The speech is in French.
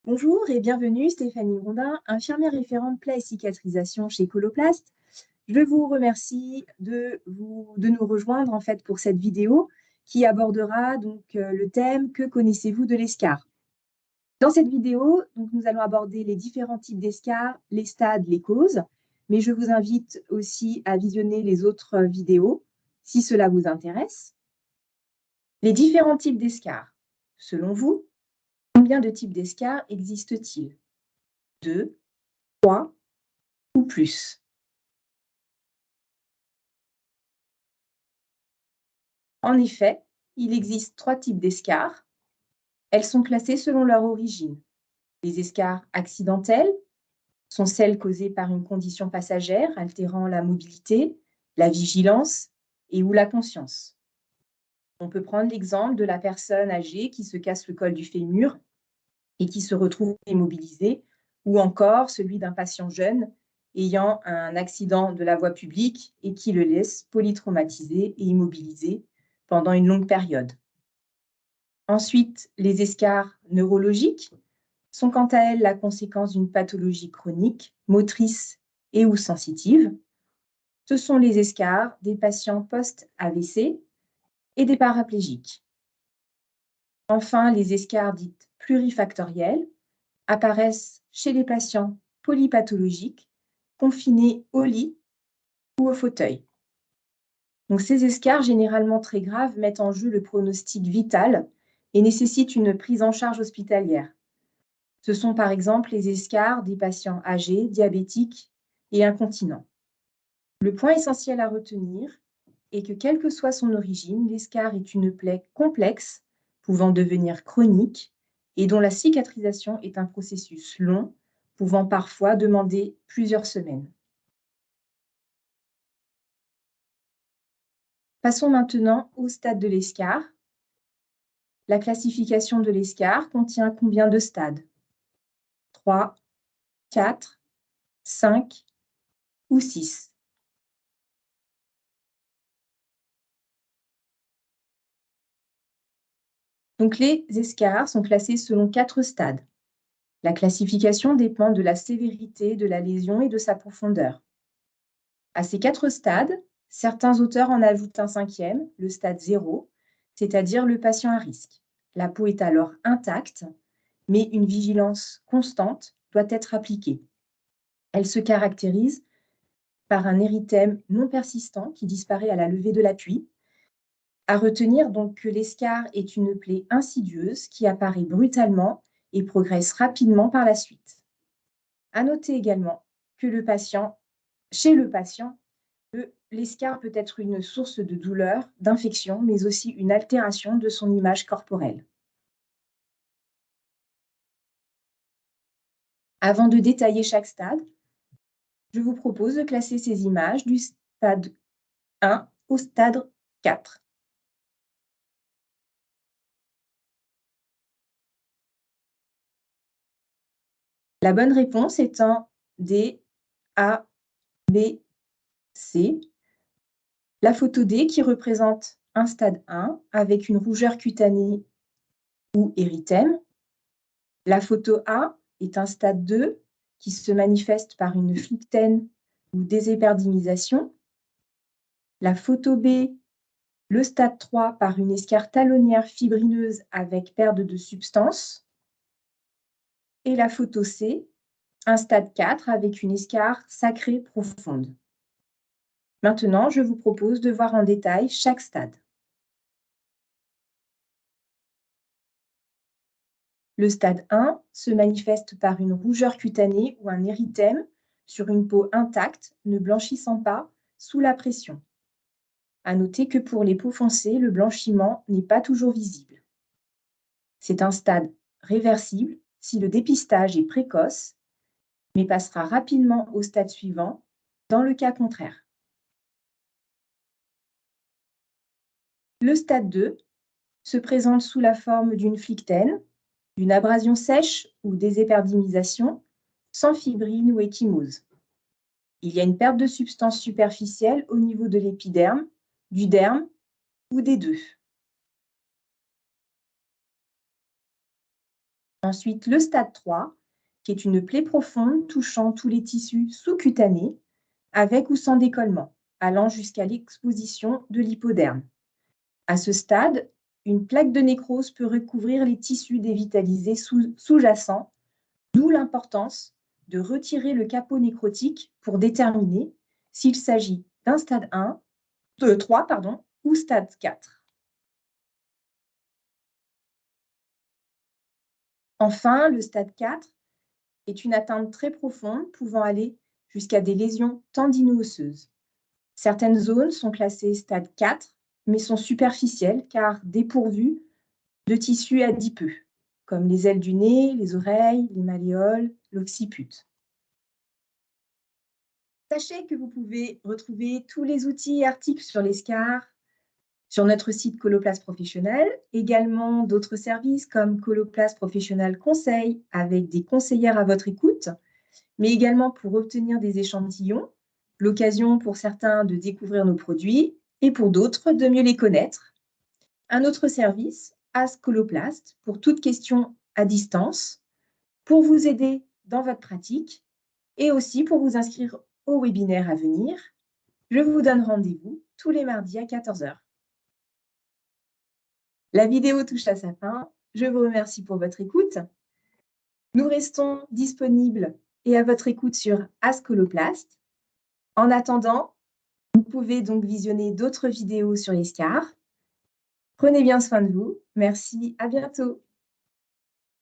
Bonjour et bienvenue, Stéphanie Rondin, infirmière référente plaie et cicatrisation chez Coloplast. Je vous remercie de nous rejoindre en fait pour cette vidéo qui abordera le thème « Que connaissez-vous de l'escar ?» Dans cette vidéo, nous allons aborder les différents types d'escar, les stades, les causes, mais je vous invite aussi à visionner les autres vidéos si cela vous intéresse. Les différents types d'escar. Selon vous, combien de types d'escar existent-ils? 2, 3 ou plus. En effet, il existe 3 types d'escars. Elles sont classées selon leur origine. Les escars accidentelles sont celles causées par une condition passagère altérant la mobilité, la vigilance et ou la conscience. On peut prendre l'exemple de la personne âgée qui se casse le col du fémur et qui se retrouve immobilisée, ou encore celui d'un patient jeune ayant un accident de la voie publique et qui le laisse polytraumatisé et immobilisé pendant une longue période. Ensuite, les escars neurologiques sont quant à elles la conséquence d'une pathologie chronique, motrice et ou sensitive. Ce sont les escars des patients post-AVC et des paraplégiques. Enfin, les escars dites plurifactoriels apparaissent chez les patients polypathologiques confinés au lit ou au fauteuil. Donc, ces escars, généralement très graves, mettent en jeu le pronostic vital et nécessitent une prise en charge hospitalière. Ce sont par exemple les escars des patients âgés, diabétiques et incontinents. Le point essentiel à retenir est que, quelle que soit son origine, l'escar est une plaie complexe, pouvant devenir chronique, et dont la cicatrisation est un processus long, pouvant parfois demander plusieurs semaines. Passons maintenant au stade de l'escar. La classification de l'escar contient combien de stades? 3, 4, 5 ou 6? Donc, les escars sont classés selon 4 stades. La classification dépend de la sévérité de la lésion et de sa profondeur. À ces 4 stades, certains auteurs en ajoutent un 5e, le stade 0, c'est-à-dire le patient à risque. La peau est alors intacte, mais une vigilance constante doit être appliquée. Elle se caractérise par un érythème non persistant qui disparaît à la levée de l'appui. À retenir donc que l'escar est une plaie insidieuse qui apparaît brutalement et progresse rapidement par la suite. À noter également que chez le patient, l'escar peut être une source de douleur, d'infection, mais aussi une altération de son image corporelle. Avant de détailler chaque stade, je vous propose de classer ces images du stade 1 au stade 4. La bonne réponse étant D, A, B, C. La photo D qui représente un stade 1 avec une rougeur cutanée ou érythème. La photo A est un stade 2 qui se manifeste par une phlyctène ou déséperdymisation. La photo B, le stade 3 par une escar talonnière fibrineuse avec perte de substance. Et la photo C, un stade 4 avec une escar sacrée profonde. Maintenant, je vous propose de voir en détail chaque stade. Le stade 1 se manifeste par une rougeur cutanée ou un érythème sur une peau intacte, ne blanchissant pas sous la pression. À noter que pour les peaux foncées, le blanchiment n'est pas toujours visible. C'est un stade réversible si le dépistage est précoce, mais passera rapidement au stade suivant dans le cas contraire. Le stade 2 se présente sous la forme d'une phlyctène, d'une abrasion sèche ou déséperdymisation, sans fibrine ou échymose. Il y a une perte de substance superficielle au niveau de l'épiderme, du derme ou des deux. Ensuite, le stade 3, qui est une plaie profonde touchant tous les tissus sous-cutanés, avec ou sans décollement, allant jusqu'à l'exposition de l'hypoderme. À ce stade, une plaque de nécrose peut recouvrir les tissus dévitalisés sous-jacents, d'où l'importance de retirer le capot nécrotique pour déterminer s'il s'agit d'un stade 3 ou stade 4. Enfin, le stade 4 est une atteinte très profonde pouvant aller jusqu'à des lésions tendino-osseuses. Certaines zones sont classées stade 4, mais sont superficielles car dépourvues de tissus adipeux, comme les ailes du nez, les oreilles, les malléoles, l'occiput. Sachez que vous pouvez retrouver tous les outils et articles sur les SCAR sur notre site Coloplast Professionnel, également d'autres services comme Coloplast Professionnel Conseil avec des conseillères à votre écoute, mais également pour obtenir des échantillons, l'occasion pour certains de découvrir nos produits et pour d'autres de mieux les connaître. Un autre service, Ask Coloplast, pour toute question à distance, pour vous aider dans votre pratique et aussi pour vous inscrire au webinaire à venir. Je vous donne rendez-vous tous les mardis à 14 h. La vidéo touche à sa fin. Je vous remercie pour votre écoute. Nous restons disponibles et à votre écoute sur Ask Coloplast. En attendant, vous pouvez donc visionner d'autres vidéos sur les SCAR. Prenez bien soin de vous. Merci, à bientôt.